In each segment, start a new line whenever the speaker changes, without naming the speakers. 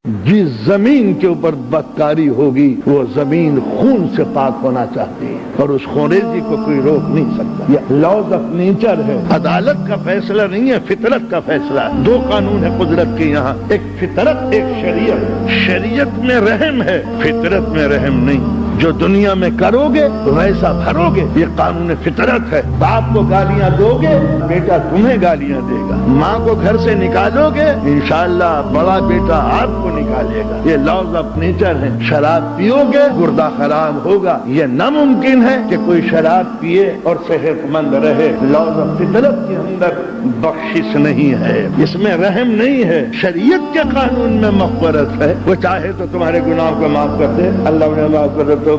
जिस जमीन के ऊपर बदकारी होगी वो जमीन खून से पाक होना चाहती है और उस खूनेजी को कोई रोक नहीं सकता। ये लॉज ऑफ नेचर है, अदालत का फैसला नहीं है, फितरत का फैसला है। दो कानून है कुदरत के यहाँ, एक फितरत एक शरीयत। शरीयत में रहम है, फितरत में रहम नहीं। जो दुनिया में करोगे वैसा भरोगे, ये कानून फितरत है। बाप को गालियां दोगे, बेटा तुम्हें गालियां देगा। माँ को घर से निकालोगे, इंशाअल्लाह बड़ा बेटा आपको निकालेगा। ये लॉज ऑफ नेचर है। शराब पियोगे, गुर्दा खराब होगा। ये नामुमकिन है कि कोई शराब पिए और सेहतमंद रहे। लॉज ऑफ फितरत के अंदर बख्शिश नहीं है, इसमें रहम नहीं है। शरीयत के कानून में मग़फ़िरत है, वो चाहे तो तुम्हारे गुनाह को माफ कर दे, अल्लाह ने माफ कर दे, तो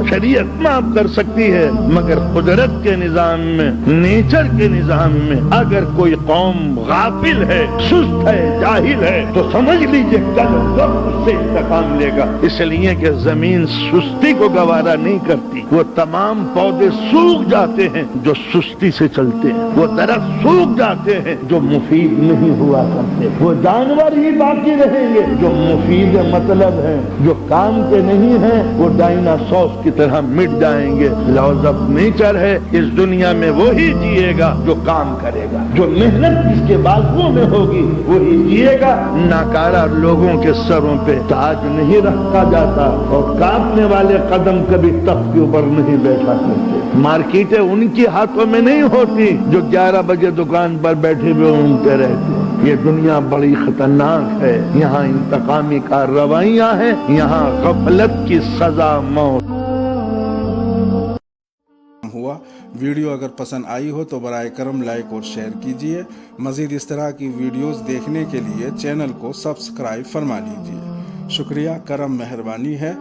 शरीयत माफ कर सकती है। मगर कुदरत के निजाम में, नेचर के निजाम में अगर कोई कौम गाफिल है, सुस्त है, जाहिल है, तो समझ लीजिए कल वक्त उससे इंतकाम लेगा। इसलिए कि जमीन सुस्ती को गवारा नहीं करती। वो तमाम पौधे सूख जाते हैं जो सुस्ती से चलते हैं, वो दरख्त सूख जाते हैं जो मुफीद नहीं हुआ करते, वो जानवर ही बाकी रहेंगे जो मुफीद मतलब है, जो काम के नहीं है, वो डायनासोर की तरह मिट जाएंगे। लॉज ऑफ नेचर है, इस दुनिया में वही जिएगा जो काम करेगा, जो मेहनत जिसके बाजुओं में होगी वही जिएगा। नाकारा लोगों के सरों पे ताज नहीं रखा जाता और कांपने वाले कदम कभी तख्त के ऊपर नहीं बैठा करते। मार्केटें उनके हाथों में नहीं होती जो 11 बजे दुकान पर बैठे हुए घूमते रहते। ये दुनिया बड़ी खतरनाक है, यहाँ इंतकामी कार्रवाइयाँ हैं, यहाँ गफलत की सजा मौत।
हुआ वीडियो अगर पसंद आई हो तो बराए करम लाइक और शेयर कीजिए। मज़ीद इस तरह की वीडियोस देखने के लिए चैनल को सब्सक्राइब फरमा लीजिए। शुक्रिया, करम, मेहरबानी है।